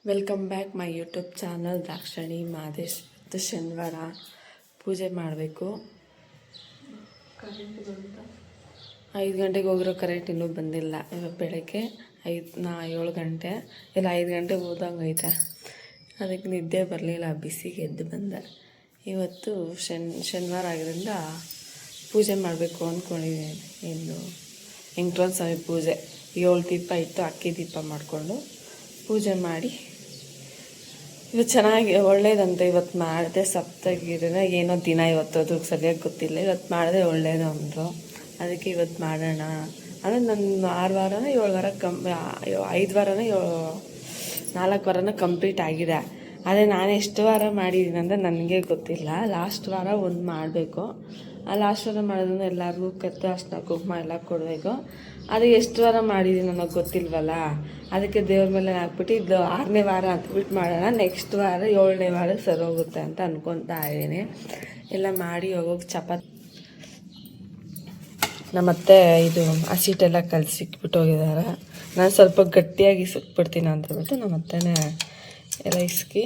Welcome back my YouTube channel Dakshani Madesh. ಇವತ್ತು ಶನಿವಾರ ಪೂಜೆ ಮಾಡಬೇಕು. 5 ಗಂಟೆಗೆ ಹೋಗಿರೋ ಕರೆಂಟ್ ಇನ್ನೂ ಬಂದಿಲ್ಲ. ಇವಾಗ ಬೆಳಗ್ಗೆ 7 ಗಂಟೆ ಇಲ್ಲ 5 ಗಂಟೆಗೆ ಹೋದಂಗೈತೆ. ಅದಕ್ಕೆ ನಿದ್ದೆ ಬರಲಿಲ್ಲ, ಬಿಸಿಗೆ ಎದ್ದು ಬಂದೆ. ಇವತ್ತು ಶನಿವಾರ ಆಗಿದ್ದರಿಂದ ಪೂಜೆ ಮಾಡಬೇಕು ಅಂದ್ಕೊಂಡಿದ್ದೀನಿ. ಇನ್ನು ವೆಂಕಟೇಶ್ವರ ಸ್ವಾಮಿ ಪೂಜೆ 7 ದೀಪ ಇಟ್ಟು ಅಕ್ಕಿ ದೀಪ ಮಾಡಿಕೊಂಡು ಪೂಜೆ ಮಾಡಿ ಇವತ್ತು ಚೆನ್ನಾಗಿ ಒಳ್ಳೇದಂತೆ. ಇವತ್ತು ಮಾಡಿದೆ ಸಪ್ತಗಿರಿನ ಏನೋ ದಿನ ಇವತ್ತು ಅದು ಸರಿಯಾಗಿ ಗೊತ್ತಿಲ್ಲ. ಇವತ್ತು ಮಾಡಿದೆ ಒಳ್ಳೇದು ಅಂದರು. ಅದಕ್ಕೆ ಇವತ್ತು ಮಾಡೋಣ ಅಂದರೆ ನನ್ನ 6 ವಾರನ 7 ವಾರ 5 ವಾರನ 4 ವಾರನ ಕಂಪ್ಲೀಟ್ ಆಗಿದೆ. ಅದೇ ನಾನು ಎಷ್ಟು ವಾರ ಮಾಡಿದ್ದೀನಿ ಅಂದರೆ ನನಗೆ ಗೊತ್ತಿಲ್ಲ. ಲಾಸ್ಟ್ ವಾರ ಒಂದು ಮಾಡಬೇಕು. ಆ ಲಾಸ್ಟ್ ವಾರ ಮಾಡೋದನ್ನು ಎಲ್ಲರಿಗೂ ಕತ್ತು ಅರ್ಶಿನ ಕುಂಕುಮ ಎಲ್ಲ ಕೊಡಬೇಕು. ಅದು ಎಷ್ಟು ವಾರ ಮಾಡಿದ್ದೀನಿ ನನಗೆ ಗೊತ್ತಿಲ್ವಲ್ಲ. ಅದಕ್ಕೆ ದೇವ್ರ ಮೇಲೆ ಹಾಕ್ಬಿಟ್ಟು ಇದು 6ನೇ ವಾರ ಅಂತಬಿಟ್ಟು ಮಾಡೋಣ. ನೆಕ್ಸ್ಟ್ ವಾರ 7ನೇ ವಾರ ಸರಿ ಹೋಗುತ್ತೆ ಅಂತ ಅನ್ಕೊತಾ ಇದ್ದೀನಿ. ಎಲ್ಲ ಮಾಡಿ ಹೋಗೋಗಿ ಚಪಾತಿ ನಮ್ಮತ್ತೆ ಇದು ಹಸಿಟ್ಟೆಲ್ಲ ಕಲಸಿಕ್ಬಿಟ್ಟು ಹೋಗಿದ್ದಾರೆ. ನಾನು ಸ್ವಲ್ಪ ಗಟ್ಟಿಯಾಗಿ ಇಸ್ಕ್ಬಿಡ್ತೀನಿ ಅಂತಬಿಟ್ಟು ನಮ್ಮತ್ತೆನೇ ಎಲ್ಲ ಇಸ್ಕಿ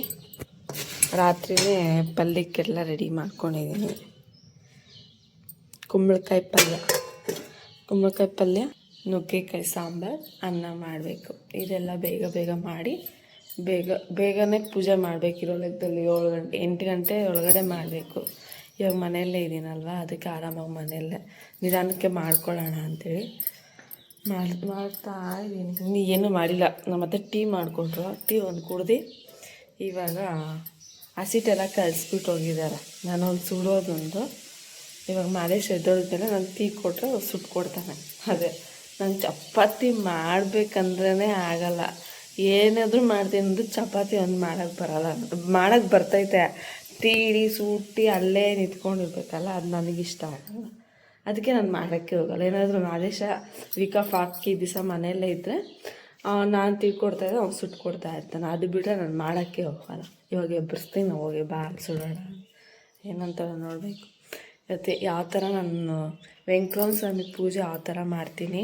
ರಾತ್ರಿಯೇ ಪಲ್ಯಕ್ಕೆಲ್ಲ ರೆಡಿ ಮಾಡ್ಕೊಂಡಿದ್ದೀನಿ. ಕುಂಬಳಕಾಯಿ ಪಲ್ಯ, ನುಗ್ಗೆಕಾಯಿ ಸಾಂಬಾರು, ಅನ್ನ ಮಾಡಬೇಕು. ಇದೆಲ್ಲ ಬೇಗ ಮಾಡಿ ಬೇಗನೆ ಪೂಜೆ ಮಾಡಬೇಕಿರೋ ಲೆಕ್ಕದಲ್ಲಿ 8 ಗಂಟೆ ಒಳಗಡೆ ಮಾಡಬೇಕು. ಇವಾಗ ಮನೆಯಲ್ಲೇ ಇದ್ದೀನಲ್ವ, ಅದಕ್ಕೆ ಆರಾಮಾಗಿ ಮನೆಯಲ್ಲೇ ನಿಧಾನಕ್ಕೆ ಮಾಡ್ಕೊಳ್ಳೋಣ ಅಂಥೇಳಿ ಮಾಡ್ತಾ ಇದ್ದೀನಿ. ಇನ್ನೂ ಏನೂ ಮಾಡಿಲ್ಲ. ನಮ್ಮತ್ತೆ ಟೀ ಮಾಡಿಕೊಟ್ರು, ಟೀ ಒಂದು ಕುಡ್ದು ಇವಾಗ ಹಸಿಟ್ಟೆಲ್ಲ ಕಲಿಸ್ಬಿಟ್ಟು ಹೋಗಿದ್ದಾರೆ. ನಾನು ಒಂದು ಸುಡೋದೊಂದು ಇವಾಗ ಮಾದೇಶ್ ಎದ್ದೋದ್ಮೇಲೆ ನಾನು ಟೀ ಕೊಟ್ಟರೆ ಸುಟ್ಕೊಡ್ತಾನೆ. ಅದೇ ನಾನು ಚಪಾತಿ ಮಾಡಬೇಕಂದ್ರೇ ಆಗಲ್ಲ. ಏನಾದರೂ ಮಾಡ್ತೀನಿ ಅಂದರೆ ಚಪಾತಿ ಒಂದು ಮಾಡೋಕ್ಕೆ ಬರ್ತೈತೆ. ತೀಡಿ ಸೂಟಿ ಅಲ್ಲೇ ನಿಂತ್ಕೊಂಡಿರ್ಬೇಕಲ್ಲ, ಅದು ನನಗಿಷ್ಟ ಆಗಲ್ಲ. ಅದಕ್ಕೆ ನಾನು ಮಾಡೋಕ್ಕೆ ಹೋಗಲ್ಲ. ಏನಾದರೂ ಮಾದೇಶ ವೀಕ್ ಆಫ್ ಹಾಕಿ ದಿವಸ ಮನೆಯಲ್ಲೇ ಇದ್ದರೆ ನಾನು ತಿಳ್ಕೊಡ್ತಾಯಿದ್ದೆ, ಅವ್ನು ಸುಟ್ಕೊಡ್ತಾ ಇರ್ತಾನೆ. ಅದು ಬಿಟ್ಟರೆ ನಾನು ಮಾಡೋಕ್ಕೆ ಹೋಗಲ್ಲ. ಇವಾಗ ಎಬ್ಬರಿಸ್ತೀನಿ, ಹೋಗಿ ಬಾಲ್ ಸುಡೋಣ ಏನಂತ ನೋಡಬೇಕು. ಇವತ್ತು ಯಾವ ಥರ ನಾನು ವೆಂಕಟೇಶ್ವರ ಸ್ವಾಮಿ ಪೂಜೆ ಯಾವ ಥರ ಮಾಡ್ತೀನಿ,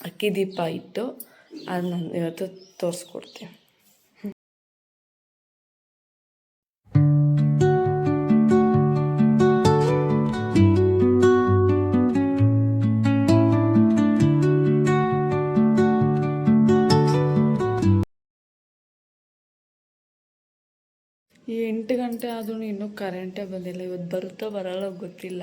ಅಕ್ಕಿ ದೀಪ ಇಟ್ಟು ಅದು ನಾನು ಇವತ್ತು ತೋರಿಸ್ಕೊಡ್ತೀನಿ. ಈ 8 ಗಂಟೆ ಆದ್ರೂ ಇನ್ನೂ ಕರೆಂಟೇ ಬಂದಿಲ್ಲ. ಇವತ್ತು ಬರುತ್ತೋ ಬರೋಲ್ಲ ಗೊತ್ತಿಲ್ಲ.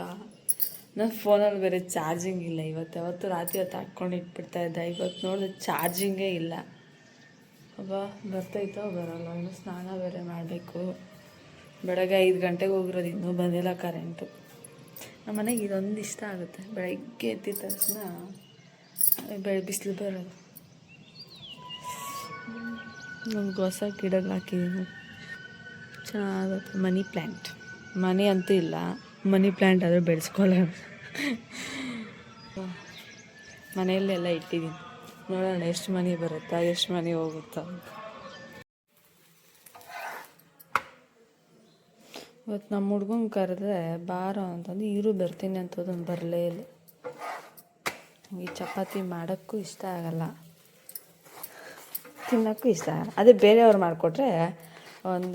ನನ್ನ ಫೋನಲ್ಲಿ ಬೇರೆ ಚಾರ್ಜಿಂಗ್ ಇಲ್ಲ. ಯಾವತ್ತು ರಾತ್ರಿ ಹಾಕ್ಕೊಂಡು ಇಟ್ಬಿಡ್ತಾ ಇದ್ದೆ. ಇವತ್ತು ನೋಡಿದ್ರೆ ಚಾರ್ಜಿಂಗೇ ಇಲ್ಲ. ಬರ್ತೈತೋ ಬರೋಲ್ಲ. ಇನ್ನೂ ಸ್ನಾನ ಬೇರೆ ಮಾಡಬೇಕು. ಬೆಳಗ್ಗೆ 5 ಗಂಟೆಗೆ ಹೋಗಿರೋದು, ಇನ್ನೂ ಬಂದಿಲ್ಲ ಕರೆಂಟು. ನಮ್ಮ ಮನೆಗೆ ಇದೊಂದು ಇಷ್ಟ ಆಗುತ್ತೆ, ಬೆಳಗ್ಗೆ ಎದ್ದಿದ ತಕ್ಷಣ ಬಿಸಿಲು ಬರೋದು. ನಮ್ಗೆ ಹೊಸ ಗಿಡಗಳು ಹಾಕಿದ್ದೀನಿ, ಚೆನ್ನಾಗುತ್ತೆ. ಮನಿ ಪ್ಲ್ಯಾಂಟ್, ಮನಿ ಅಂತೂ ಇಲ್ಲ, ಮನಿ ಪ್ಲ್ಯಾಂಟ್ ಆದರೂ ಬೆಳೆಸ್ಕೊಳ್ಳೋಣ. ಮನೆಯಲ್ಲೆಲ್ಲ ಇಟ್ಟಿದ್ದೀನಿ, ನೋಡೋಣ ಎಷ್ಟು ಮನಿ ಬರುತ್ತಾ, ಎಷ್ಟು ಮನಿ ಹೋಗುತ್ತಾ. ಇವತ್ತು ನಮ್ಮ ಹುಡ್ಗಂಗೆ ಕರೆದ್ರೆ ಬಾರೋ ಅಂತಂದು ಇವರು ಬರ್ತೀನಿ ಅಂತದೊಂದು ಬರಲೇ ಇಲ್ಲ. ಈ ಚಪಾತಿ ಮಾಡೋಕ್ಕೂ ಇಷ್ಟ ಆಗಲ್ಲ, ತಿನ್ನೋಕ್ಕೂ ಇಷ್ಟ ಆಗಲ್ಲ. ಅದೇ ಬೇರೆಯವ್ರು ಮಾಡಿಕೊಟ್ರೆ 1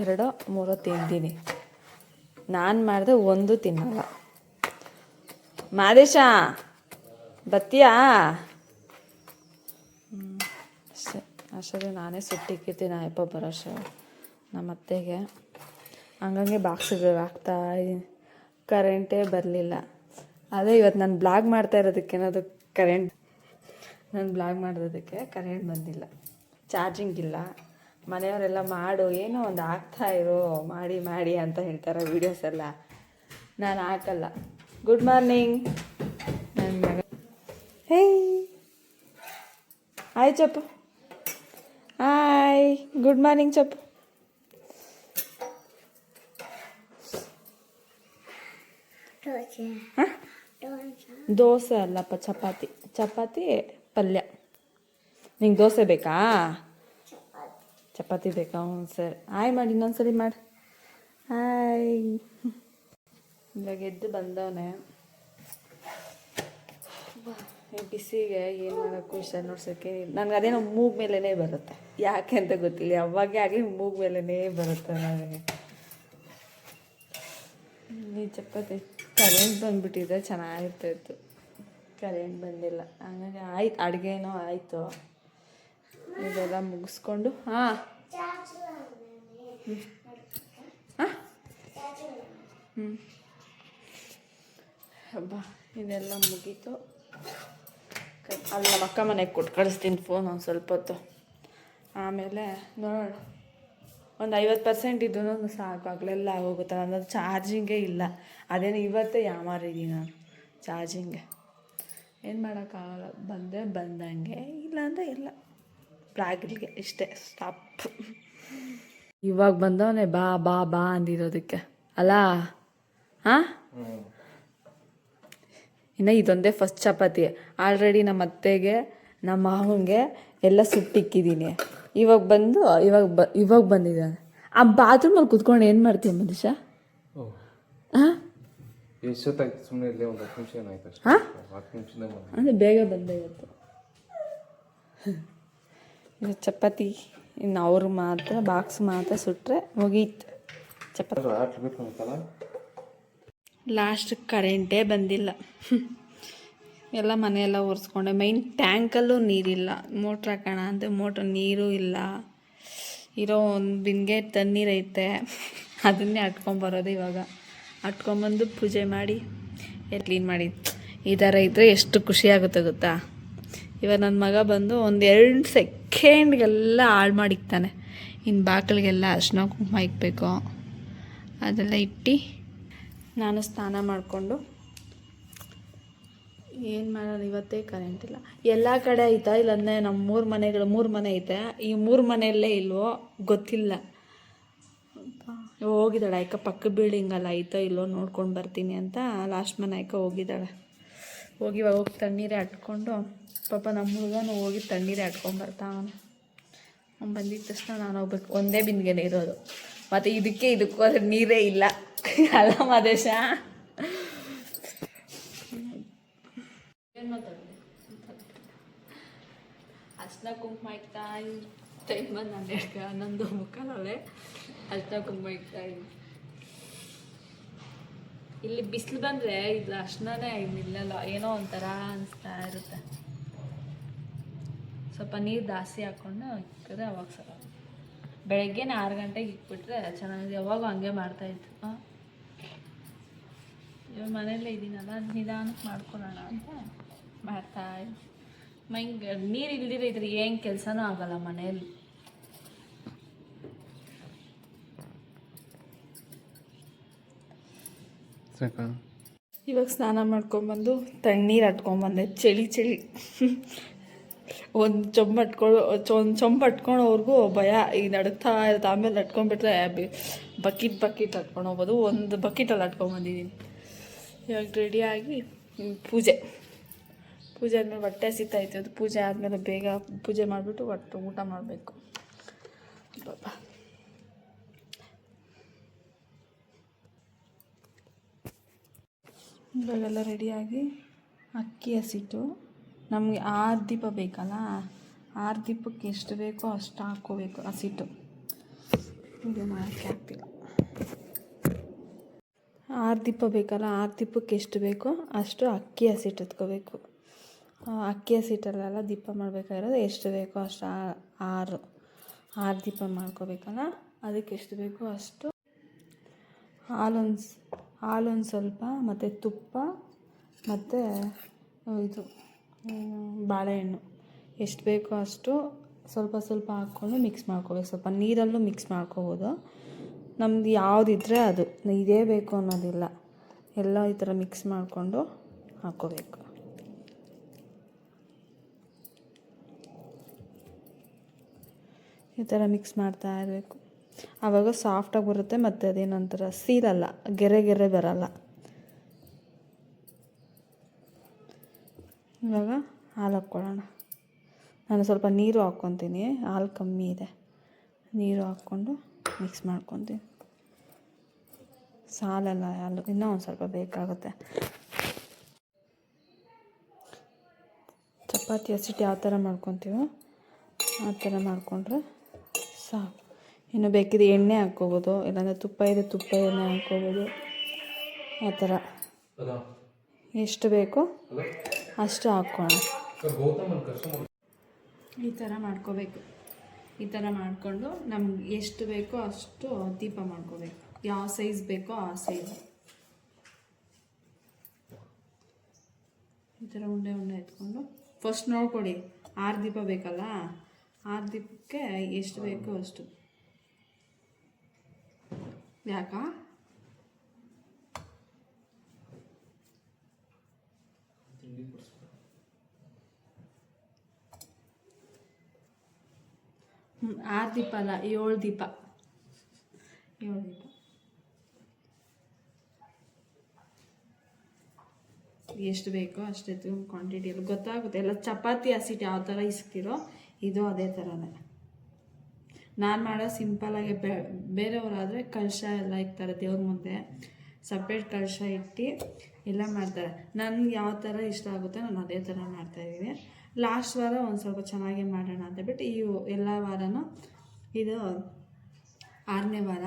2 3 ತಿಂತೀನಿ. ನಾನು ಮಾಡಿದೆ ಒಂದು ತಿನ್ನಲ್ಲ. ಮಾದೇಶ ಬತ್ತೀಯಾ? ಅಷ್ಟೇ ನಾನೇ ಸುಟ್ಟಿಕ್ಕಿರ್ತೀನಿ ಅಯ್ಯಪ್ಪ ಬರೋಷ್ಟು ನಮ್ಮ ಅತ್ತೆಗೆ. ಹಂಗಂಗೆ ಬಾಕ್ಸಿಗೆ ಹಾಕ್ತಾ ಇದ್ದೀನಿ. ಕರೆಂಟೇ ಬರಲಿಲ್ಲ. ಅದೇ ಇವತ್ತು ನಾನು ಬ್ಲಾಗ್ ಮಾಡ್ತಾ ಇರೋದಕ್ಕೆ ಕರೆಂಟ್ ಬಂದಿಲ್ಲ. ಚಾರ್ಜಿಂಗ್ ಇಲ್ಲ. ಮನೆಯವರೆಲ್ಲ ಮಾಡು ಏನೋ ಒಂದು ಹಾಕ್ತಾಯಿರೋ, ಮಾಡಿ ಅಂತ ಹೇಳ್ತಾರೆ ವೀಡಿಯೋಸ್ ಎಲ್ಲ. ನಾನು ಹಾಕಲ್ಲ. ಗುಡ್ ಮಾರ್ನಿಂಗ್ ನನ್ನ ಮಗ. Hey hi Chappu, hi good morning Chappu. Dosa ಅಲ್ಲಪ್ಪ, ಚಪಾತಿ ಪಲ್ಯ. ನಿಂಗೆ ದೋಸೆ ಬೇಕಾ? ಚಪಾತಿ ಬೇಕಾ? ಹ್ಞೂ ಸರಿ, ಹಾಯ್ ಮಾಡಿ, ಇನ್ನೊಂದ್ಸರಿ ಮಾಡಿ ಹಾಯ್. ಇವಾಗ ಎದ್ದು ಬಂದವನೇ. ಈ ಬಿಸಿಗೆ ಏನು ಮಾಡೋಕ್ಕೂ ಇಷ್ಟ ನೋಡ್ಸೋಕ್ಕೆ ನನಗೆ ಅದೇನೋ ಮೂಗು ಮೇಲೇ ಬರುತ್ತೆ, ಯಾಕೆ ಅಂತ ಗೊತ್ತಿಲ್ಲ, ಯಾವಾಗೇ ಆಗಲಿ ಮೂಗು ಮೇಲೇ ಬರುತ್ತೆ ನನಗೆ. ಈ ಚಪಾತಿ ಕರೆಂಟ್ ಬಂದುಬಿಟ್ಟಿದ್ರೆ ಚೆನ್ನಾಗಿರ್ತಾಯಿತ್ತು, ಕರೆಂಟ್ ಬಂದಿಲ್ಲ. ಹಂಗಾಗಿ ಆಯ್ತು, ಅಡುಗೆನೂ ಆಯಿತು. ಇದೆಲ್ಲ ಮುಗಿಸ್ಕೊಂಡು ಹಾಂ ಹಬ್ಬ ಇದೆಲ್ಲ ಮುಗೀತು. ಅಲ್ಲಿ ನಮ್ಮ ಅಕ್ಕ ಮನೆಗೆ ಕೊಟ್ಟು ಕಳಿಸ್ತೀನಿ ಫೋನ್ ಒಂದು ಸ್ವಲ್ಪ ಹೊತ್ತು. ಆಮೇಲೆ ನೋಡೋಣ, ಒಂದು 50% ಇದ್ದೂ ಸಾಕು, ಆಗಲೆಲ್ಲ ಆಗೋಗುತ್ತೆ. ನನ್ನದು ಚಾರ್ಜಿಂಗೇ ಇಲ್ಲ, ಅದೇನು ಇವತ್ತೇ ಯಾಮಾರಿದ್ದೀನಿ ನಾನು ಚಾರ್ಜಿಂಗೆ. ಏನು ಮಾಡೋಕ್ಕಾಗಲ್ಲ, ಬಂದರೆ ಬಂದಂಗೆ, ಇಲ್ಲಾಂದರೆ ಇಲ್ಲ, ಬ್ಲಾಗಿಲ್ಗೆ ಇಷ್ಟೇ ಸ್ಟಾಪ್. ಇವಾಗ ಬಂದವನೇ ಬಾ ಬಾ ಬಾ ಅಂದಿರೋದಕ್ಕೆ ಅಲ್ಲ. ಹಾಂ, ಇನ್ನು ಇದೊಂದೇ ಫಸ್ಟ್ ಚಪಾತಿ. ಆಲ್ರೆಡಿ ನಮ್ಮ ಅತ್ತೆಗೆ ನಮ್ಮ ಮಾವನಿಗೆ ಎಲ್ಲ ಸುಟ್ಟಿಕ್ಕಿದ್ದೀನಿ. ಇವಾಗ ಬಂದಿದ್ದಾನೆ. ಆ ಬಾತ್ರೂಮಲ್ಲಿ ಕುತ್ಕೊಂಡು ಏನು ಮಾಡ್ತೀಯ ಮನುಷ್ಯ? ಹಾಂ, ಅಂದರೆ ಬೇಗ ಬಂದೆ ಇವತ್ತು. ಇದು ಚಪಾತಿ ಇನ್ನು ಅವ್ರು ಮಾತ್ರ ಬಾಕ್ಸ್ ಮಾತ್ರ ಸುಟ್ಟರೆ ಮುಗೀತು ಚಪಾತಿ. ಲಾಸ್ಟ್ ಕರೆಂಟೇ ಬಂದಿಲ್ಲ. ಎಲ್ಲ ಮನೆಯೆಲ್ಲ ಒರೆಸ್ಕೊಂಡೆ. ಮೈನ್ ಟ್ಯಾಂಕಲ್ಲೂ ನೀರಿಲ್ಲ, ಮೋಟ್ರ್ ಹಾಕೋಣ ಅಂತ ಮೋಟ್ರ್ ನೀರು ಇಲ್ಲ. ಇರೋ ಒಂದು ಬಿನ್ಗೆ ತಣ್ಣೀರೈತೆ, ಅದನ್ನೇ ಅಟ್ಕೊಂಬರೋದು. ಇವಾಗ ಅಟ್ಕೊಂಬಂದು ಪೂಜೆ ಮಾಡಿ ಕ್ಲೀನ್ ಮಾಡಿ ಈ ಥರ ಇದ್ದರೆ ಎಷ್ಟು ಖುಷಿಯಾಗುತ್ತೆ ಗೊತ್ತಾ. ಇವಾಗ ನನ್ನ ಮಗ ಬಂದು ಒಂದು 2 ಸೆಕೆಂಡ್ಗೆಲ್ಲ ಹಾಳು ಮಾಡಿಕ್ತಾನೆ. ಇನ್ನು ಬಾಗಿಲಿಗೆಲ್ಲ ಅರ್ಶಿನ ಕುಂಕುಮ ಇಕ್ಬೇಕು, ಅದೆಲ್ಲ ಇಟ್ಟು ನಾನು ಸ್ನಾನ ಮಾಡಿಕೊಂಡು ಏನು ಮಾಡೋಣ. ಇವತ್ತೇ ಕರೆಂಟ್ ಇಲ್ಲ. ಎಲ್ಲ ಕಡೆ ಐತಾ ಇಲ್ಲಂದರೆ ನಮ್ಮ 3 ಮನೆ ಐತೆ, ಈ 3 ಮನೆಯಲ್ಲೇ ಇಲ್ವೋ ಗೊತ್ತಿಲ್ಲ. ಹೋಗಿದ್ದಾಳೆ ಆಯ್ಕೆ, ಪಕ್ಕ ಬಿಲ್ಡಿಂಗಲ್ಲ ಐತೋ ಇಲ್ಲೋ ನೋಡ್ಕೊಂಡು ಬರ್ತೀನಿ ಅಂತ ಲಾಸ್ಟ್ ಮನೆ ಆಯ್ಕೆ ಹೋಗಿದ್ದಾಳೆ. ಇವಾಗ ಹೋಗಿ ತಣ್ಣೀರೇ ಅಟ್ಕೊಂಡು, ಪಾಪ ನಮ್ಮ ಹುಡುಗನೂ ಹೋಗಿ ತಣ್ಣೀರೇ ಅಟ್ಕೊಂಡ್ಬರ್ತಾವನು. ಅವ್ನು ಬಂದಿದ್ದ ತಕ್ಷಣ ನಾನು ಹೋಗ್ಬೇಕು. ಒಂದೇ ಬಿನ್ಗೆನೇ ಇರೋದು, ಮತ್ತು ಇದಕ್ಕೂ ಅದ್ರ ನೀರೇ ಇಲ್ಲ ಅಲ್ಲ ಮದೇಶ. ಏನು ಮಾತಾಡೋದು, ಅರ್ಶಿನ ಕುಂಕುಮ ಇಕ್ತಾ ಟೈಮ್ ಬಂದು 11 ಮುಕ್ಕಾಲಲ್ಲೇ ಅರ್ಶಿನ ಕುಂಕುಮ ಇಕ್ತಾ ಇದ್ದೀನಿ. ಇಲ್ಲಿ ಬಿಸಿಲು ಬಂದರೆ ಇದು ಅರ್ಶಿನನೇ ನಿಲ್ಲಲ್ಲ, ಏನೋ ಒಂಥರ ಅನಿಸ್ತಾ ಇರುತ್ತೆ. ಸ್ವಲ್ಪ ನೀರು ಜಾಸ್ತಿ ಹಾಕ್ಕೊಂಡು ಇಕ್ಕಿದ್ರೆ ಅವಾಗ ಸಲ. ಬೆಳಗ್ಗೆನೇ 6 ಗಂಟೆಗೆ ಇಕ್ಬಿಟ್ರೆ ಚೆನ್ನಾಗಿ, ಯಾವಾಗೂ ಹಂಗೆ ಮಾಡ್ತಾಯಿತ್ತು. ಇವಾಗ ಮನೆಯಲ್ಲೇ ಇದ್ದೀನಲ್ಲ, ನಿಧಾನಕ್ಕೆ ಮಾಡ್ಕೊಳ್ಳೋಣ ಅಂತ ಮಾಡ್ತಾ ಮೈಂಗೆ ನೀರು ಇಲ್ದಿರ ಇದ್ರೆ ಏನು ಕೆಲಸನೂ ಆಗೋಲ್ಲ ಮನೆಯಲ್ಲಿ. ಇವಾಗ ಸ್ನಾನ ಮಾಡ್ಕೊಂಬಂದು ತಣ್ಣೀರು ಅಟ್ಕೊಂಬಂದೆ. ಚಳಿ ಒಂದು ಚೊಂಬು ಅಟ್ಕೊಳೋವರೆಗೂ ಭಯ, ಈಗ ನಡುತ್ತಾ ಇರುತ್ತೆ. ಆಮೇಲೆ ಅಟ್ಕೊಂಡ್ಬಿಟ್ರೆ ಬಕೆಟ್ ಅಟ್ಕೊಂಡು ಹೋಗ್ಬೋದು. ಒಂದು ಬಕೆಟಲ್ಲಿ ಅಟ್ಕೊಂಬಂದಿದ್ದೀನಿ. ಇವಾಗ ರೆಡಿಯಾಗಿ ಪೂಜೆ ಆದಮೇಲೆ ಹೊಟ್ಟೆ ಹಸಿತಾಯಿತ್ತು. ಅದು ಪೂಜೆ ಆದಮೇಲೆ ಬೇಗ ಪೂಜೆ ಮಾಡಿಬಿಟ್ಟು ಊಟ ಮಾಡಬೇಕು. ಪಾಪ ಇವಾಗೆಲ್ಲ ರೆಡಿಯಾಗಿ ಅಕ್ಕಿ ಹಸಿಟ್ಟು ನಮಗೆ 6 ದೀಪ ಬೇಕಲ್ಲ, 6 ದೀಪಕ್ಕೆ ಎಷ್ಟು ಬೇಕೋ ಅಷ್ಟು ಹಾಕ್ಕೋಬೇಕು ಹಸಿಟ್ಟು. ಇದು ಮಾಡೋಕ್ಕೆ ಆಗ್ತಿಲ್ಲ. 6 ದೀಪ ಬೇಕಲ್ಲ, 6 ದೀಪಕ್ಕೆ ಎಷ್ಟು ಬೇಕೋ ಅಷ್ಟು ಅಕ್ಕಿ ಹಸಿಟ್ಟು ಎತ್ಕೋಬೇಕು. ಅಕ್ಕಿ ಹಸಿಟ್ಟಲ್ಲೆಲ್ಲ ದೀಪ ಮಾಡಬೇಕಾಗಿರೋದು ಎಷ್ಟು ಬೇಕೋ ಅಷ್ಟು 6 ದೀಪ ಮಾಡ್ಕೋಬೇಕಲ್ಲ, ಅದಕ್ಕೆ ಎಷ್ಟು ಬೇಕೋ ಅಷ್ಟು ಹಾಲೊಂದು ಸ್ವಲ್ಪ, ಮತ್ತು ತುಪ್ಪ, ಮತ್ತು ಇದು ಬಾಳೆಹಣ್ಣು ಎಷ್ಟು ಬೇಕೋ ಅಷ್ಟು ಸ್ವಲ್ಪ ಹಾಕ್ಕೊಂಡು ಮಿಕ್ಸ್ ಮಾಡ್ಕೋಬೇಕು. ಸ್ವಲ್ಪ ನೀರಲ್ಲೂ ಮಿಕ್ಸ್ ಮಾಡ್ಕೋಬೋದು, ನಮ್ದು ಯಾವುದಿದ್ರೆ ಅದು, ಇದೇ ಬೇಕು ಅನ್ನೋದಿಲ್ಲ. ಎಲ್ಲ ಈ ಥರ ಮಿಕ್ಸ್ ಮಾಡಿಕೊಂಡು ಹಾಕ್ಕೋಬೇಕು. ಈ ಥರ ಮಿಕ್ಸ್ ಮಾಡ್ತಾ ಇರಬೇಕು. ಆವಾಗ ಸಾಫ್ಟಾಗಿ ಬರುತ್ತೆ, ಮತ್ತು ಅದೇನೊಂಥರ ಸೀಲಲ್ಲ, ಗೆರೆ ಬರಲ್ಲ. ಇವಾಗ ಹಾಲು ಹಾಕ್ಕೊಳ್ಳೋಣ. ನಾನು ಸ್ವಲ್ಪ ನೀರು ಹಾಕ್ಕೊತೀನಿ, ಹಾಲು ಕಮ್ಮಿ ಇದೆ. ನೀರು ಹಾಕ್ಕೊಂಡು ಮಿಕ್ಸ್ ಮಾಡ್ಕೊತೀನಿ. ಸಾಲಲ್ಲ ಹಾಲು, ಇನ್ನೂ ಒಂದು ಸ್ವಲ್ಪ ಬೇಕಾಗುತ್ತೆ. ಚಪಾತಿ ಹಸಿಟ್ಟು ಯಾವ ಥರ ಮಾಡ್ಕೊತೀವೋ ಆ ಥರ ಮಾಡಿಕೊಂಡ್ರೆ ಸಾಕು. ಇನ್ನು ಬೇಕಿದ್ರೆ ಎಣ್ಣೆ ಹಾಕ್ಕೋಬೋದು, ಇಲ್ಲಾಂದರೆ ತುಪ್ಪ ಇದೆ ತುಪ್ಪ ಎಣ್ಣೆ ಹಾಕ್ಕೋಬೋದು. ಆ ಥರ ಎಷ್ಟು ಬೇಕೋ ಅಷ್ಟು ಹಾಕ್ಕೋಣ. ಈ ಥರ ಮಾಡ್ಕೋಬೇಕು. ಈ ಥರ ಮಾಡಿಕೊಂಡು ನಮ್ಗೆ ಎಷ್ಟು ಬೇಕೋ ಅಷ್ಟು ದೀಪ ಮಾಡ್ಕೋಬೇಕು. ಯಾವ ಸೈಜ್ ಬೇಕೋ ಆ ಸೈಜ್ ಈ ಥರ ಉಂಡೆ ಉಂಡೆ ಎತ್ಕೊಂಡು ಫಸ್ಟ್ ನೋಡ್ಕೊಡಿ. 6 ದೀಪ ಬೇಕಲ್ಲ, 6 ದೀಪಕ್ಕೆ ಎಷ್ಟು ಬೇಕೋ ಅಷ್ಟು. ಯಾಕ ಆರು ದೀಪ ಅಲ್ಲ, 7 ದೀಪ. 7 ದೀಪ ಎಷ್ಟು ಬೇಕೋ ಅಷ್ಟು ಎತ್ಕೊಂಡು ಕ್ವಾಂಟಿಟಿ ಎಲ್ಲ ಗೊತ್ತಾಗುತ್ತೆ. ಎಲ್ಲ ಚಪಾತಿ ಹಸಿಟ್ಟು ಯಾವ ಥರ ಇಸ್ತೀರೋ ಇದು ಅದೇ ಥರನೇ. ನಾನು ಮಾಡೋ ಸಿಂಪಲಾಗಿ ಬೇರೆಯವರಾದರೆ ಕಲಶ ಎಲ್ಲ ಇಕ್ತಾರೆ ದೇವ್ರ ಮುಂದೆ, ಸಪ್ರೇಟ್ ಕಲಶ ಇಟ್ಟು ಎಲ್ಲ ಮಾಡ್ತಾರೆ. ನನಗೆ ಯಾವ ಥರ ಇಷ್ಟ ಆಗುತ್ತೆ ನಾನು ಅದೇ ಥರ ಮಾಡ್ತಾಯಿದ್ದೀನಿ. ಲಾಸ್ಟ್ ವಾರ ಒಂದು ಸ್ವಲ್ಪ ಚೆನ್ನಾಗಿ ಮಾಡೋಣ ಅಂತ ಬಿಟ್ಟು ಈ ಎಲ್ಲ ವಾರನೂ ಇದು 6ನೇ ವಾರ.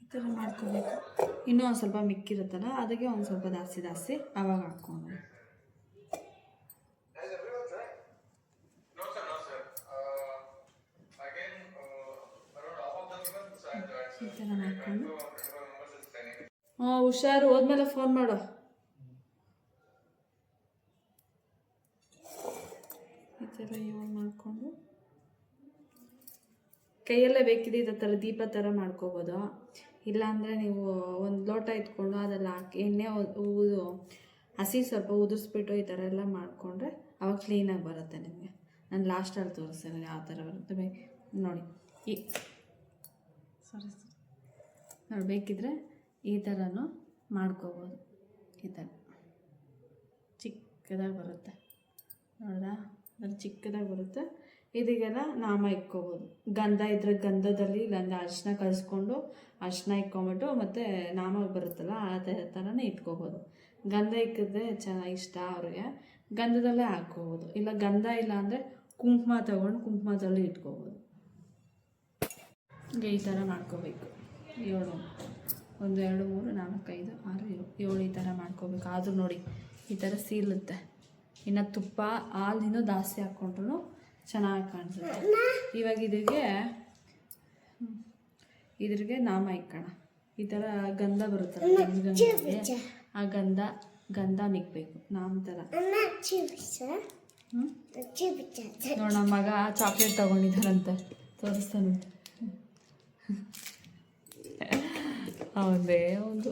ಈ ಥರ ಮಾಡ್ಕೋಬೇಕು. ಇನ್ನೂ ಒಂದು ಸ್ವಲ್ಪ ಮಿಕ್ಕಿರುತ್ತಲ್ಲ ಅದಕ್ಕೆ ಒಂದು ಸ್ವಲ್ಪ ಜಾಸ್ತಿ ಆವಾಗ ಹಾಕ್ಕೊಂಡು ಈ ಥರ ಮಾಡ್ಕೊಂಡು ಹುಷಾರು. ಹೋದ್ಮೇಲೆ ಫೋನ್ ಮಾಡು. ಈ ಥರ ಇವಾಗ ಮಾಡಿಕೊಂಡು ಕೈಯಲ್ಲೇ ಬೇಕಿದೆ ಇದೇ ಥರ ದೀಪ ಥರ ಮಾಡ್ಕೋಬೋದು. ಇಲ್ಲಾಂದರೆ ನೀವು ಒಂದು ಲೋಟ ಇಟ್ಕೊಂಡು ಅದೆಲ್ಲ ಹಾಕಿ ಎಣ್ಣೆ ಹಸಿ ಸ್ವಲ್ಪ ಉದುರಿಸ್ಬಿಟ್ಟು ಈ ಥರ ಎಲ್ಲ ಮಾಡಿಕೊಂಡ್ರೆ ಅವಾಗ ಕ್ಲೀನಾಗಿ ಬರುತ್ತೆ ನಿಮಗೆ. ನಾನು ಲಾಸ್ಟಲ್ಲಿ ತೋರಿಸ್ತೇನೆ ಯಾವ ಥರ ಬರುತ್ತೆ ನೋಡಿ. ನೋಡಿ ಬೇಕಿದ್ರೆ ಈ ಥರನೂ ಮಾಡ್ಕೋಬೋದು. ಈ ಥರ ಚಿಕ್ಕದಾಗಿ ಬರುತ್ತೆ ನೋಡ್ರಾ, ಅದ್ರ ಚಿಕ್ಕದಾಗಿ ಬರುತ್ತೆ. ಇದಕ್ಕೆಲ್ಲ ನಾಮ ಇಕ್ಕೋಬೋದು. ಗಂಧ ಇದ್ರೆ ಗಂಧದಲ್ಲಿ ಇಲ್ಲಾಂದರೆ ಅರಿಶಿನ ಕಲಿಸ್ಕೊಂಡು ಅರಿಶಿನ ಇಕ್ಕೊಂಬಿಟ್ಟು ಮತ್ತು ನಾಮ ಬರುತ್ತಲ್ಲ ಆ ಥರನೇ ಇಟ್ಕೋಬೋದು. ಗಂಧ ಇಕ್ಕಿದ್ರೆ ಚೆನ್ನಾಗಿ ಇಷ್ಟ ಅವ್ರಿಗೆ, ಗಂಧದಲ್ಲೇ ಹಾಕ್ಕೋಬೋದು. ಇಲ್ಲ ಗಂಧ ಇಲ್ಲ ಅಂದರೆ ಕುಂಕುಮ ತೊಗೊಂಡು ಕುಂಕುಮದಲ್ಲೇ ಇಟ್ಕೋಬೋದು. ಈ ಥರ ಮಾಡ್ಕೋಬೇಕು. 7 1 2 3 4 5 6 7 ಈ ಥರ ಮಾಡ್ಕೋಬೇಕು. ಆದರೂ ನೋಡಿ ಈ ಥರ ಸೀಲುತ್ತೆ. ಇನ್ನು ತುಪ್ಪ ಹಾಲಿನೂ ಜಾಸ್ತಿ ಹಾಕ್ಕೊಂಡ್ರು ಚೆನ್ನಾಗಿ ಕಾಣಿಸುತ್ತೆ. ಇವಾಗ ಇದ್ರಿಗೆ ನಾಮ ಇಕ್ಕೋಣ. ಈ ಥರ ಗಂಧ ಬರುತ್ತಲ್ಲ ಆ ಗಂಧ ನಿಕ್ಬೇಕು ನಾಮ ಥರ. ನೋಡ ಮಗ ಚಾಕ್ಲೇಟ್ ತಗೊಂಡಿದ್ದಾರಂತೆ, ತೋರಿಸ್ತಾನೆ. ಹೌದೇ ಒಂದು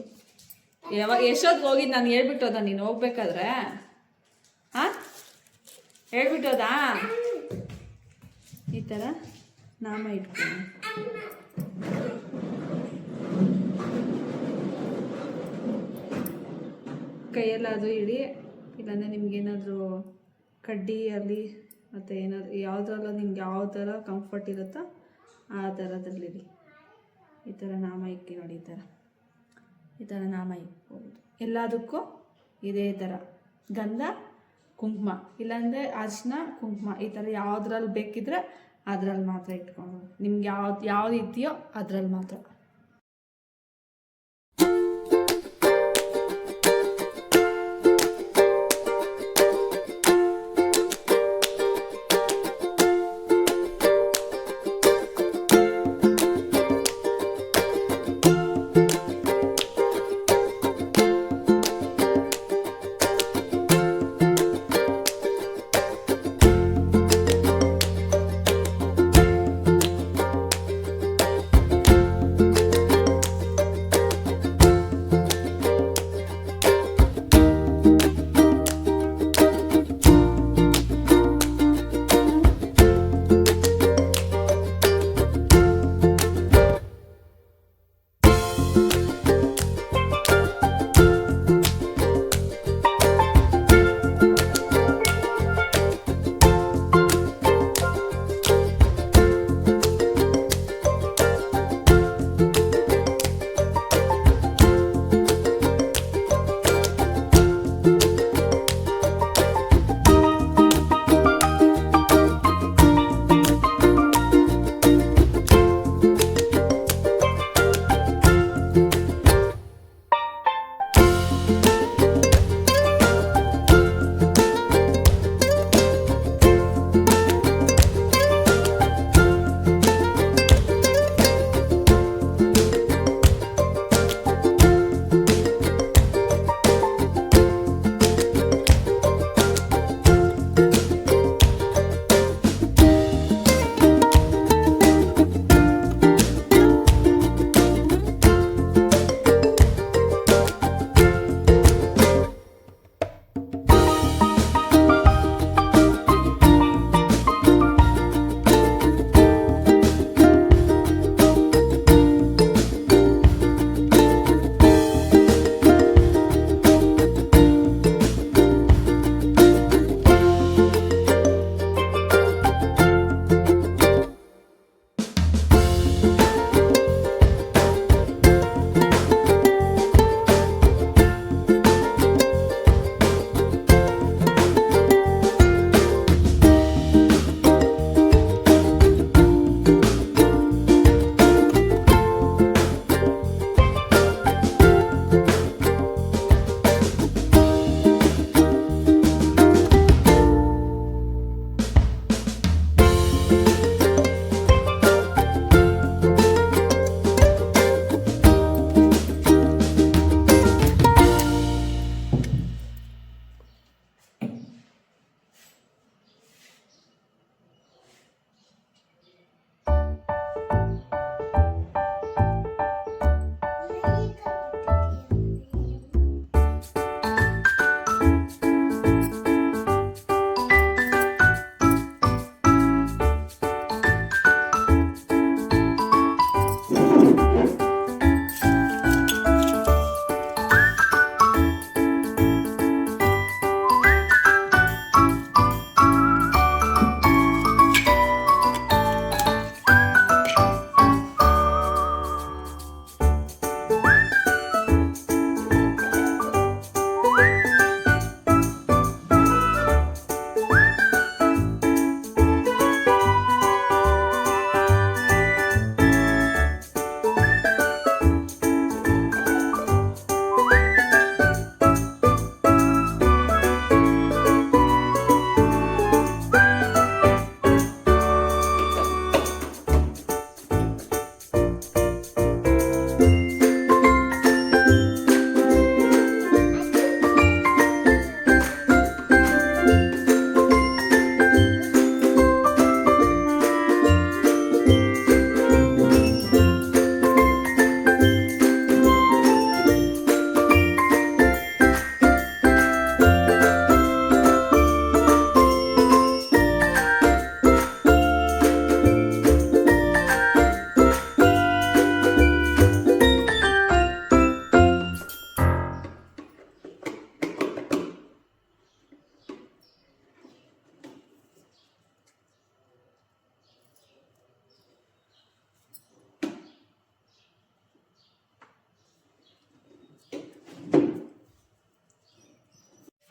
ಯಾವಾಗ ಎಷ್ಟೊತ್ತಿಗೆ ಹೋಗಿದ್ದು ನಾನು ಹೇಳ್ಬಿಟ್ಟೋದ ನೀನು ಹೋಗ್ಬೇಕಾದ್ರೆ? ಹೇಳ್ಬಿಟ್ಟೋದಾ? ಈ ಥರ ನಾಮ ಇಟ್ಕೊಂಡು ಕೈಯಲ್ಲಾದರೂ ಇಡಿ, ಇಲ್ಲಾಂದರೆ ನಿಮ್ಗೇನಾದರೂ ಕಡ್ಡಿಯಲ್ಲಿ ಮತ್ತು ಏನಾದರೂ ಯಾವುದ್ರಲ್ಲ ನಿಮ್ಗೆ ಯಾವ ಥರ ಕಂಫರ್ಟ್ ಇರುತ್ತೋ ಆ ಥರದಲ್ಲಿಡಿ. ಈ ಥರ ನಾಮ ಇಕ್ಕಿ ನೋಡಿ. ಈ ಥರ ನಾಮ ಇಕ್ಬೋದು. ಎಲ್ಲದಕ್ಕೂ ಇದೇ ಥರ ಗಂಧ ಕುಂಕುಮ, ಇಲ್ಲಾಂದರೆ ಅರಿಶಿನ ಕುಂಕುಮ ಈ ಥರ ಯಾವುದ್ರಲ್ಲಿ ಬೇಕಿದ್ರೆ ಅದ್ರಲ್ಲಿ ಮಾತ್ರ ಇಟ್ಕೊಂಡು ನಿಮ್ಗೆ ಯಾವ್ದು ಇದೆಯೋ ಅದ್ರಲ್ಲಿ ಮಾತ್ರ.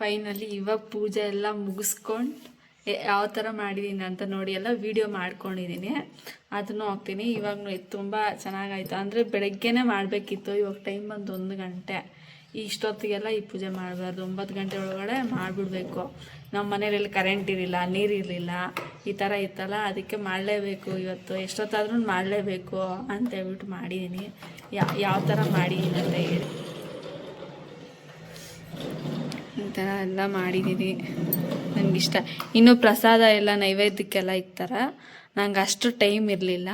ಫೈನಲಿ ಇವಾಗ ಪೂಜೆ ಎಲ್ಲ ಮುಗಿಸ್ಕೊಂಡು ಯಾವ ಥರ ಮಾಡಿದ್ದೀನಿ ಅಂತ ನೋಡಿ ಎಲ್ಲ ವೀಡಿಯೋ ಮಾಡ್ಕೊಂಡಿದ್ದೀನಿ, ಅದನ್ನು ಹೋಗ್ತೀನಿ. ಇವಾಗ ತುಂಬ ಚೆನ್ನಾಗಾಯ್ತು. ಅಂದರೆ ಬೆಳಗ್ಗೆನೇ ಮಾಡಬೇಕಿತ್ತು, ಇವಾಗ ಟೈಮ್ ಬಂದು 1 ಗಂಟೆ. ಇಷ್ಟೊತ್ತಿಗೆಲ್ಲ ಈ ಪೂಜೆ ಮಾಡಬಾರ್ದು, 9 ಗಂಟೆ ಒಳಗಡೆ ಮಾಡಿಬಿಡ್ಬೇಕು. ನಮ್ಮ ಮನೇಲಿ ಕರೆಂಟ್ ಇರಲಿಲ್ಲ, ನೀರಿರಲಿಲ್ಲ, ಈ ಥರ ಇತ್ತಲ್ಲ, ಅದಕ್ಕೆ ಮಾಡಲೇಬೇಕು ಇವತ್ತು, ಎಷ್ಟೊತ್ತಾದ್ರೂ ಮಾಡಲೇಬೇಕು ಅಂತ ಹೇಳ್ಬಿಟ್ಟು ಮಾಡಿದ್ದೀನಿ. ಯಾವ ಥರ ಮಾಡಿದ್ದೀನಿ ಅಂತ ಹೇಳಿ ಈ ಥರ ಎಲ್ಲ ಮಾಡಿದ್ದೀನಿ. ನನಗಿಷ್ಟ. ಇನ್ನು ಪ್ರಸಾದ ಎಲ್ಲ ನೈವೇದ್ಯಕ್ಕೆಲ್ಲ ಇಕ್ತಾರ, ನಂಗೆ ಅಷ್ಟು ಟೈಮ್ ಇರಲಿಲ್ಲ,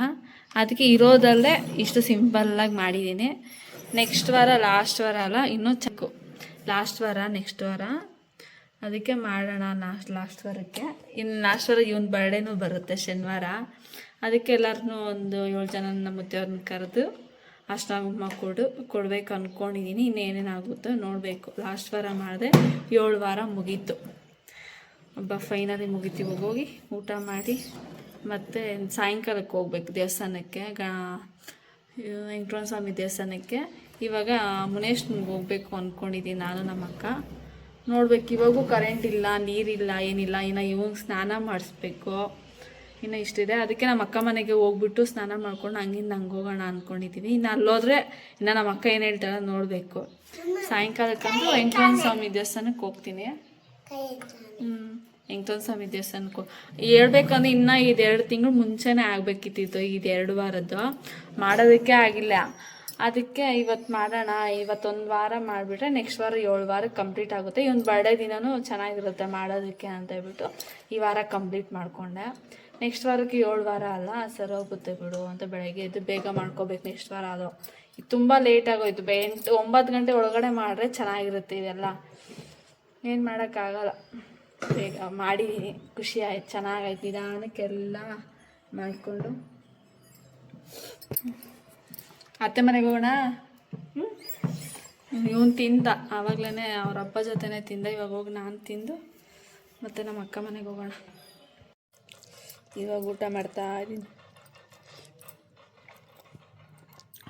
ಅದಕ್ಕೆ ಇರೋದಲ್ಲದೆ ಇಷ್ಟು ಸಿಂಪಲ್ಲಾಗಿ ಮಾಡಿದ್ದೀನಿ. ನೆಕ್ಸ್ಟ್ ವಾರ ಲಾಸ್ಟ್ ವಾರ ಅಲ್ಲ, ಇನ್ನೂ ಲಾಸ್ಟ್ ವಾರ ನೆಕ್ಸ್ಟ್ ವಾರ, ಅದಕ್ಕೆ ಮಾಡೋಣ ಲಾಸ್ಟ್ ವಾರಕ್ಕೆ. ಇನ್ನು ಲಾಸ್ಟ್ ವಾರ ಇವನ್ ಬರ್ಡೇನೂ ಬರುತ್ತೆ ಶನಿವಾರ, ಅದಕ್ಕೆ ಎಲ್ಲರನ್ನೂ ಒಂದು 7 ಜನ ನಮ್ಮ ಮುದ್ದೆಯವ್ರನ್ನ ಕರೆದು ಅಷ್ಟಾಗುಮ್ಮ ಕೊಡಬೇಕು ಅಂದ್ಕೊಂಡಿದ್ದೀನಿ. ಇನ್ನೇನೇನಾಗುತ್ತೋ ನೋಡಬೇಕು. ಲಾಸ್ಟ್ ವಾರ ಮಾಡಿದೆ, 7 ವಾರ ಮುಗೀತು. ಹಬ್ಬ ಫೈನಲಿ ಮುಗಿತೀವಿ. ಹೋಗಿ ಊಟ ಮಾಡಿ ಮತ್ತು ಸಾಯಂಕಾಲಕ್ಕೆ ಹೋಗ್ಬೇಕು ದೇವಸ್ಥಾನಕ್ಕೆ, ವೆಂಕಟರಮಣ ಸ್ವಾಮಿ ದೇವಸ್ಥಾನಕ್ಕೆ. ಇವಾಗ ಮುನೇಶ್ವರಂಗೆ ಹೋಗ್ಬೇಕು ಅಂದ್ಕೊಂಡಿದ್ದೀನಿ ನಾನು, ನಮ್ಮ ಅಕ್ಕ. ನೋಡ್ಬೇಕು. ಇವಾಗೂ ಕರೆಂಟ್ ಇಲ್ಲ, ನೀರಿಲ್ಲ, ಏನಿಲ್ಲ. ಇನ್ನು ಇವಂಗೆ ಸ್ನಾನ ಮಾಡಿಸ್ಬೇಕು, ಇನ್ನು ಇಷ್ಟಿದೆ. ಅದಕ್ಕೆ ನಮ್ಮ ಅಕ್ಕ ಮನೆಗೆ ಹೋಗ್ಬಿಟ್ಟು ಸ್ನಾನ ಮಾಡ್ಕೊಂಡು ಹಂಗಿಂದ ಹಂಗೆ ಹೋಗೋಣ ಅಂದ್ಕೊಂಡಿದ್ದೀವಿ. ಇನ್ನು ಅಲ್ಲೋದ್ರೆ ಇನ್ನು ನಮ್ಮ ಅಕ್ಕ ಏನು ಹೇಳ್ತಾಳೆ ನೋಡಬೇಕು. ಸಾಯಂಕಾಲಕ್ಕಂತೂ ವೆಂಕಟರಮಣ ಸ್ವಾಮಿ ದೇವಸ್ಥಾನಕ್ಕೆ ಹೋಗ್ತೀನಿ. ವೆಂಕಟರಮಣ ಸ್ವಾಮಿ ದೇವಸ್ಥಾನಕ್ಕೆ ಹೇಳ್ಬೇಕಂದ್ರೆ ಇನ್ನೂ ಇದು 2 ತಿಂಗಳು ಮುಂಚೆನೇ ಆಗಬೇಕಿತ್ತು. ಇದು 2 ವಾರದ್ದು ಮಾಡೋದಕ್ಕೆ ಆಗಿಲ್ಲ. ಅದಕ್ಕೆ ಇವತ್ತು ಮಾಡೋಣ. ಇವತ್ತೊಂದು ವಾರ ಮಾಡಿಬಿಟ್ರೆ ನೆಕ್ಸ್ಟ್ ವಾರ 7 ವಾರ ಕಂಪ್ಲೀಟ್ ಆಗುತ್ತೆ. ಇವನು ಬರ್ಡೇ ದಿನವೂ ಚೆನ್ನಾಗಿರುತ್ತೆ ಮಾಡೋದಕ್ಕೆ ಅಂತ ಹೇಳ್ಬಿಟ್ಟು ಈ ವಾರ ಕಂಪ್ಲೀಟ್ ಮಾಡಿಕೊಂಡೆ. ನೆಕ್ಸ್ಟ್ ವಾರಕ್ಕೆ 7 ವಾರ ಅಲ್ಲ, ಸರಿ ಹೋಗುತ್ತೆ ಬಿಡು ಅಂತ ಬೆಳಗ್ಗೆ ಎದ್ದು ಬೇಗ ಮಾಡ್ಕೋಬೇಕು. ನೆಕ್ಸ್ಟ್ ವಾರ ಅದು ತುಂಬ ಲೇಟ್ ಆಗೋಯ್ತು. 9 ಗಂಟೆ ಒಳಗಡೆ ಮಾಡಿದ್ರೆ ಚೆನ್ನಾಗಿರುತ್ತೆ. ಇವೆಲ್ಲ ಏನು ಮಾಡೋಕ್ಕಾಗಲ್ಲ. ಬೇಗ ಮಾಡಿದ್ದೀನಿ, ಖುಷಿ ಆಯ್ತು, ಚೆನ್ನಾಗಾಯ್ತು. ನಿಧಾನಕ್ಕೆಲ್ಲ ಮಾಡಿಕೊಂಡು ಅತ್ತೆ ಮನೆಗೆ ಹೋಗೋಣ. ಇವನು ತಿಂದ, ಆವಾಗಲೇ ಅವ್ರ ಅಪ್ಪ ಜೊತೆನೇ ತಿಂದ. ಇವಾಗ ಹೋಗಿ ನಾನು ತಿಂದು ಮತ್ತು ನಮ್ಮ ಅಕ್ಕ ಮನೆಗೆ ಹೋಗೋಣ. ಇವಾಗ ಊಟ ಮಾಡ್ತಾ ಇದ್ದೀನಿ.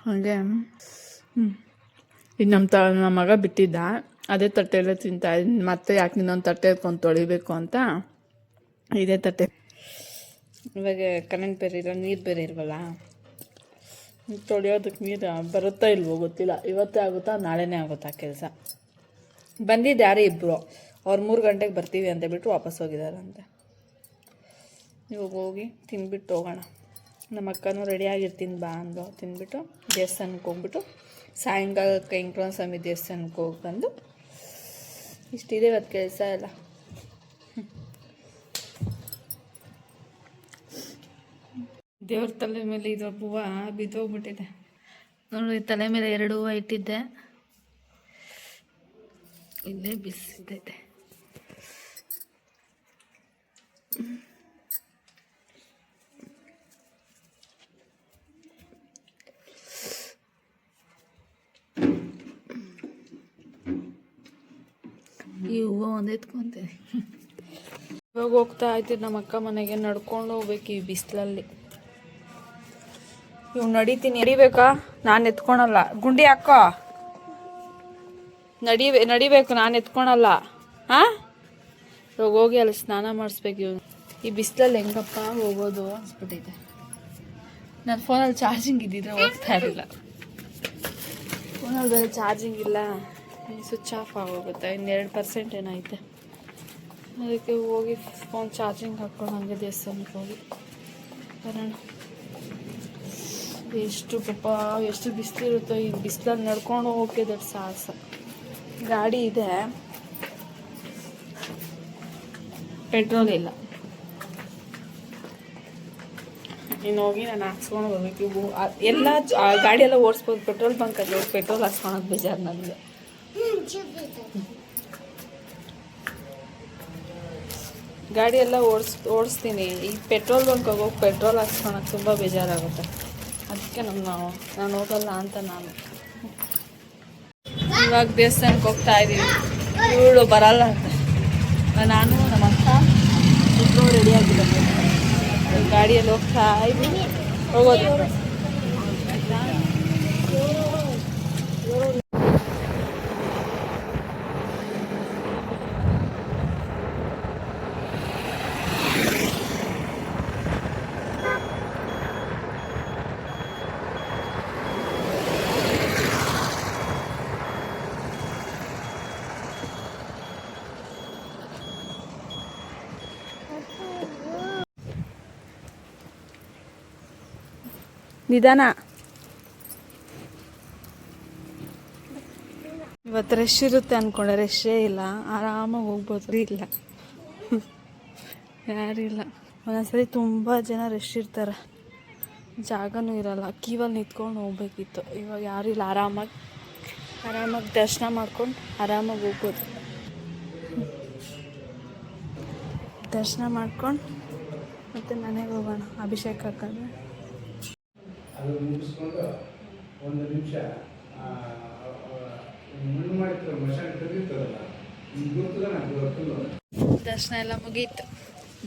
ಹಾಗೆ ಇದು ನಮ್ಮ ಮಗ ಬಿಟ್ಟಿದ್ದ, ಅದೇ ತಟ್ಟೆಯಲ್ಲೇ ತಿಂತಾ ಇದ್ದೀನಿ. ಮತ್ತೆ ಯಾಕೆ ಇನ್ನೊಂದು ತಟ್ಟೆ ಎತ್ಕೊಂಡು ತೊಳಿಬೇಕು ಅಂತ ಇದೇ ತಟ್ಟೆ. ಇವಾಗ ಕರೆಂಟ್ ಬೇರೆ ಇರೋ, ನೀರು ಬೇರೆ ಇಲ್ವಲ್ಲ, ತೊಳೆಯೋದಕ್ಕೆ ನೀರು ಬರುತ್ತಾ ಇಲ್ವೋ ಗೊತ್ತಿಲ್ಲ. ಇವತ್ತೇ ಆಗುತ್ತಾ ನಾಳೆನೇ ಆಗುತ್ತಾ ಕೆಲಸ. ಬಂದಿದ್ದು ಯಾರು ಇಬ್ಬರು, ಅವ್ರು 3 ಗಂಟೆಗೆ ಬರ್ತೀವಿ ಅಂತ ಬಿಟ್ಟು ವಾಪಸ್ ಹೋಗಿದ್ದಾರಂತೆ. ಇವಾಗ ಹೋಗಿ ತಿಂದ್ಬಿಟ್ಟು ಹೋಗೋಣ. ನಮ್ಮ ಅಕ್ಕನೂ ರೆಡಿಯಾಗಿರ್ತೀನಿ ಬಾ ಅಂದು. ತಿಂದ್ಬಿಟ್ಟು ದೇವಸ್ಥಾನಕ್ಕೆ ಹೋಗ್ಬಿಟ್ಟು ಸಾಯಂಕಾಲಕ್ಕೆ ವೆಂಕಟರಮಣ ಸ್ವಾಮಿ ದೇವಸ್ಥಾನಕ್ಕೆ ಹೋಗಿ ಬಂದು ಇಷ್ಟಿದೆ ಇವತ್ತು ಕೆಲಸ ಎಲ್ಲ. ದೇವ್ರ ತಲೆ ಮೇಲೆ ಇದು ಹೂವು ಬಿದ್ದೋಗ್ಬಿಟ್ಟಿದೆ ನೋಡಿ. ತಲೆ ಮೇಲೆ 2 ಹೂವು ಇಟ್ಟಿದ್ದೆ, ಇಲ್ಲೇ ಬಿಸಿದೈತೆ. ಈ ಹೂವು ಒಂದು ಎತ್ಕೊಂತೀನಿ. ಇವಾಗ ಹೋಗ್ತಾ ಇದ್ದೀವಿ ನಮ್ಮ ಅಕ್ಕ ಮನೆಗೆ. ನಡ್ಕೊಂಡು ಹೋಗ್ಬೇಕು ಈ ಬಿಸಿಲಲ್ಲಿ. ಇವ್ ನಡಿಬೇಕಾ? ನಾನು ಎತ್ಕೊಳಲ್ಲ. ಗುಂಡಿ ಹಾಕೋ, ನಡಿಬೇಕು, ನಾನು ಎತ್ಕೊಳಲ್ಲ. ಹಾಂ, ಇವಾಗ ಹೋಗಿ ಅಲ್ಲಿ ಸ್ನಾನ ಮಾಡಿಸ್ಬೇಕು. ಇವ್ನು ಈ ಬಿಸಿಲಲ್ಲಿ ಹೆಂಗಪ್ಪ ಹೋಗೋದು ಅನ್ಸ್ಬಿಟ್ಟಿದೆ. ನನ್ನ ಫೋನಲ್ಲಿ ಚಾರ್ಜಿಂಗ್ ಇದ್ದಿದ್ರೆ ಹೋಗ್ತಾ ಇರಲಿಲ್ಲ. ಫೋನಲ್ಲಿ ಬೇರೆ ಚಾರ್ಜಿಂಗ್ ಇಲ್ಲ, ಸ್ವಿಚ್ ಆಫ್ ಆಗೋಗುತ್ತೆ. ಇನ್ನು 2% ಏನೈತೆ. ಅದಕ್ಕೆ ಹೋಗಿ ಫೋನ್ ಚಾರ್ಜಿಂಗ್ ಹಾಕ್ಕೊಂಡು ಹಂಗೆ ದೇವಸ್ಥಾನಕ್ಕೆ ಹೋಗಿ ಬರೋಣ. ಎಷ್ಟು ಬಿಸಿಲಿರುತ್ತೋ. ಈ ಬಿಸಿಲಲ್ಲಿ ನಡ್ಕೊಂಡು ಹೋಗೋಕ್ಕೆ ದೊಡ್ಡ ಸಾಹಸ. ಗಾಡಿ ಇದೆ, ಪೆಟ್ರೋಲ್ ಇಲ್ಲ. ಇನ್ನು ಹೋಗಿ ನಾನು ಹಾಕ್ಸ್ಕೊಂಡು ಬರ್ಬೇಕು. ಎಲ್ಲ ಗಾಡಿಯೆಲ್ಲ ಓಡಿಸ್ಬೋದು, ಪೆಟ್ರೋಲ್ ಬಂಕಲ್ಲಿ ಹೋಗಿ ಪೆಟ್ರೋಲ್ ಹಾಕ್ಸ್ಕೊಳೋದು ಬೇಜಾರು ನನಗೆ. ಗಾಡಿ ಎಲ್ಲ ಓಡಿಸ್ತೀನಿ. ಈ ಪೆಟ್ರೋಲ್ ಬಂಕಿಗೆ ಹೋಗಿ ಪೆಟ್ರೋಲ್ ಹಾಕ್ಸ್ಕೊಳಕ್ಕೆ ತುಂಬ ಬೇಜಾರಾಗುತ್ತೆ. ಅದಕ್ಕೆ ನಾನು ಹೋಗಲ್ಲ ಅಂತ ನಾನು ಇವಾಗ ದೇವಸ್ಥಾನಕ್ಕೆ ಹೋಗ್ತಾ ಇದ್ದೀವಿ. ಇವಳು ಬರಲ್ಲ ಅಂತ ನಾನು ನಮ್ಮ ಅಕ್ಕ ಇಬ್ಬರು ರೆಡಿಯಾಗಿದ್ದೆ. ಗಾಡಿಯಲ್ಲಿ ಹೋಗ್ತಾ ಇದ್ದೀನಿ, ಹೋಗೋದು. ನಿಧಾನ. ಇವತ್ತು ರಶ್ ಇರುತ್ತೆ ಅಂದ್ಕೊಂಡೆ, ರಶ್ಶೇ ಇಲ್ಲ, ಆರಾಮಾಗಿ ಹೋಗ್ಬೋದು. ಇಲ್ಲ ಯಾರಿಲ್ಲ. ಒಂದೊಂದ್ಸರಿ ತುಂಬ ಜನ ರಶ್ ಇರ್ತಾರೆ, ಜಾಗನೂ ಇರಲ್ಲ, ಕ್ಯೂವಲ್ಲಿ ನಿಂತ್ಕೊಂಡು ಹೋಗ್ಬೇಕಿತ್ತು. ಇವಾಗ ಯಾರೂ ಇಲ್ಲ, ಆರಾಮಾಗಿ ದರ್ಶನ ಮಾಡ್ಕೊಂಡು ಆರಾಮಾಗಿ ಹೋಗ್ಬೋದು. ದರ್ಶನ ಮಾಡ್ಕೊಂಡು ಮತ್ತೆ ಮನೆಗೆ ಹೋಗೋಣ. ಅಭಿಷೇಕ ಹಾಕಿದ್ರೆ ಅದು ಮುಗಿಸ್ಕೊಂಡು ಒಂದು ನಿಮಿಷ ಮಣ್ಣು ಮಾಡಿರ್ತಾರೆ, ಮಶಾನ ಕದಿರ್ತಾರಲ್ಲ, ದರ್ಶನ ಎಲ್ಲ ಮುಗೀತು.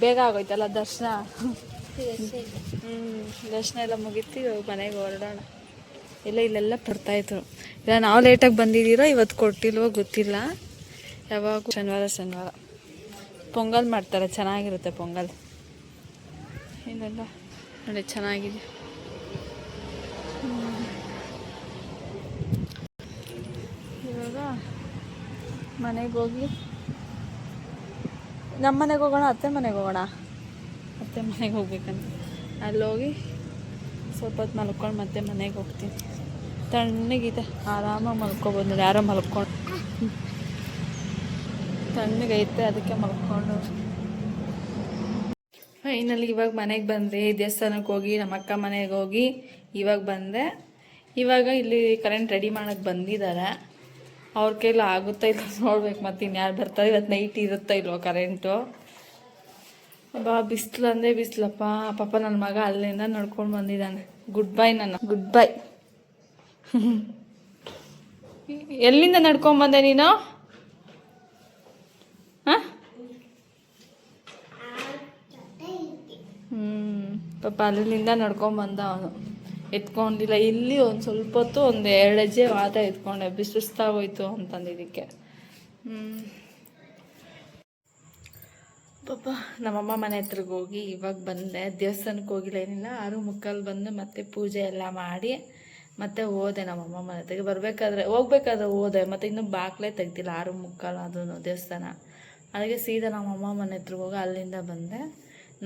ಬೇಗ ಆಗೋಯ್ತಲ್ಲ ದರ್ಶನ. ದರ್ಶನ ಎಲ್ಲ ಮುಗೀತು. ಇವಾಗ ಮನೆಗೆ ಹೊರಡೋಣ. ಇಲ್ಲೆಲ್ಲ ಬರ್ತಾಯಿದ್ರು. ಇಲ್ಲ ನಾವು ಲೇಟಾಗಿ ಬಂದಿದ್ದೀರೋ ಇವತ್ತು ಕೊಟ್ಟಿಲ್ವೋ ಗೊತ್ತಿಲ್ಲ. ಯಾವಾಗ ಶನಿವಾರ ಪೊಂಗಲ್ ಮಾಡ್ತಾರೆ, ಚೆನ್ನಾಗಿರುತ್ತೆ ಪೊಂಗಲ್. ಇಲ್ಲೆಲ್ಲ ನೋಡಿ ಚೆನ್ನಾಗಿದೆ. ಇವಾಗ ಮನೆಗೆ ಹೋಗಿ ನಮ್ಮ ಮನೆಗೆ ಹೋಗೋಣ, ಅತ್ತೆ ಮನೆಗೆ ಹೋಗೋಣ. ಅತ್ತೆ ಮನೆಗೆ ಹೋಗ್ಬೇಕಂತ ಅಲ್ಲಿ ಹೋಗಿ ಸ್ವಲ್ಪ ಹೊತ್ತು ಮಲ್ಕೊಂಡು ಮತ್ತೆ ಮನೆಗೆ ಹೋಗ್ತೀನಿ. ತಣ್ಣಗಿದೆ, ಆರಾಮಾಗಿ ಮಲ್ಕೊಬೋದು ನೋಡಿ. ಯಾರೋ ಮಲ್ಕೊಂಡು ತಣ್ಣಗೈತೆ, ಅದಕ್ಕೆ ಮಲ್ಕೊಂಡು. ಫೈನಲಿ ಇವಾಗ ಮನೆಗೆ ಬಂದೆ. ದೇವಸ್ಥಾನಕ್ಕೆ ಹೋಗಿ ನಮ್ಮ ಅಕ್ಕ ಮನೆಗೆ ಹೋಗಿ ಇವಾಗ ಬಂದೆ. ಇವಾಗ ಇಲ್ಲಿ ಕರೆಂಟ್ ರೆಡಿ ಮಾಡೋಕ್ಕೆ ಬಂದಿದ್ದಾರೆ. ಅವ್ರ ಕೈಲಿ ಆಗುತ್ತಾ ಇಲ್ಲ ನೋಡ್ಬೇಕು. ಮತ್ತೆ ಇನ್ಯಾರು ಬರ್ತಾರೆ. ಇವತ್ತು ನೈಟ್ ಇರುತ್ತಾ ಇಲ್ವೋ ಕರೆಂಟು. ಬಿಸಿಲು ಅಂದರೆ ಬಿಸಿಲಪ್ಪ. ಪಾಪ ನನ್ನ ಮಗ ಅಲ್ಲಿಂದ ನಡ್ಕೊಂಡು ಬಂದಿದ್ದಾನೆ. Good bye good bye. ಎಲ್ಲಿಂದ ನಡ್ಕೊಂಬಂದೆ ನೀನು? ಹಾಂ, ಪಾಪ ಅಲ್ಲಿಂದ ನಡ್ಕೊಂಬಂದ ಅವನು. ಎತ್ಕೊಂಡಿಲ್ಲ. ಇಲ್ಲಿ ಒಂದು ಸ್ವಲ್ಪ ಹೊತ್ತು ಒಂದು 2 ಹೆಜ್ಜೆ ವಾದ ಎತ್ಕೊಂಡೆ. ಬಿಸಿಸ್ತಾಗೋಯ್ತು ಅಂತಂದಿದ್ದಕ್ಕೆ. ಪಾಪ ನಮ್ಮಮ್ಮ ಮನೆ ಹತ್ರಕ್ಕೆ ಹೋಗಿ ಇವಾಗ ಬಂದೆ. ದೇವಸ್ಥಾನಕ್ಕೆ ಹೋಗಿಲ್ಲ, ಏನಿಲ್ಲ. 6:45 ಬಂದು ಮತ್ತೆ ಪೂಜೆ ಎಲ್ಲ ಮಾಡಿ ಮತ್ತೆ ಹೋದೆ ನಮ್ಮಮ್ಮ ಮನೆ ಹತ್ರಕ್ಕೆ. ಹೋಗ್ಬೇಕಾದ್ರೆ ಹೋದೆ. ಮತ್ತು ಇನ್ನೂ ಬಾಗಿಲೇ ತೆಗ್ದಿಲ್ಲ. 6:45 ಅದು ದೇವಸ್ಥಾನ. ಅದಕ್ಕೆ ಸೀದಾ ನಮ್ಮಮ್ಮ ಮನೆ ಹತ್ರಕ್ಕೆ ಹೋಗಿ ಅಲ್ಲಿಂದ ಬಂದೆ.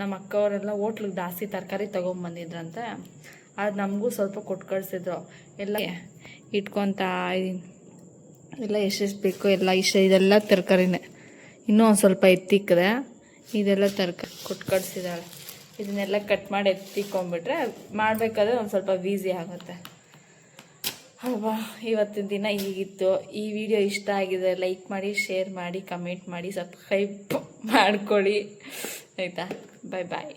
ನಮ್ಮ ಅಕ್ಕವರೆಲ್ಲ ಹೋಟ್ಲಿಗೆ ಜಾಸ್ತಿ ತರಕಾರಿ ತೊಗೊಂಬಂದಿದ್ರಂತೆ. ಅದು ನಮಗೂ ಸ್ವಲ್ಪ ಕೊಟ್ಟು ಕಳಿಸಿದ್ರು. ಎಲ್ಲ ಇಟ್ಕೊತಾ ಇದ್ದೀನಿ. ಎಲ್ಲ ಎಷ್ಟೆಷ್ಟು ಬೇಕು ಎಲ್ಲ ಇದೆಲ್ಲ ತರಕಾರಿನೇ. ಇನ್ನೂ ಒಂದು ಸ್ವಲ್ಪ ಎತ್ತಿಕ್ಕದೆ. ಇದೆಲ್ಲ ತರಕಾರಿ ಕೊಟ್ಟು ಕಳಿಸಿದ್ದಾಳೆ. ಇದನ್ನೆಲ್ಲ ಕಟ್ ಮಾಡಿ ಎತ್ತಿಕೊಂಡ್ಬಿಟ್ರೆ ಮಾಡಬೇಕಾದ್ರೆ ಒಂದು ಸ್ವಲ್ಪ ಈಸಿ ಆಗುತ್ತೆ ಅಲ್ವಾ. ಇವತ್ತಿನ ದಿನ ಹೀಗಿತ್ತು. ಈ ವಿಡಿಯೋ ಇಷ್ಟ ಆಗಿದೆ ಲೈಕ್ ಮಾಡಿ, ಶೇರ್ ಮಾಡಿ, ಕಮೆಂಟ್ ಮಾಡಿ, ಸಬ್ಸ್ಕ್ರೈಬ್ ಮಾಡ್ಕೊಳ್ಳಿ ಆಯಿತಾ. ಬಾಯ್ ಬಾಯ್.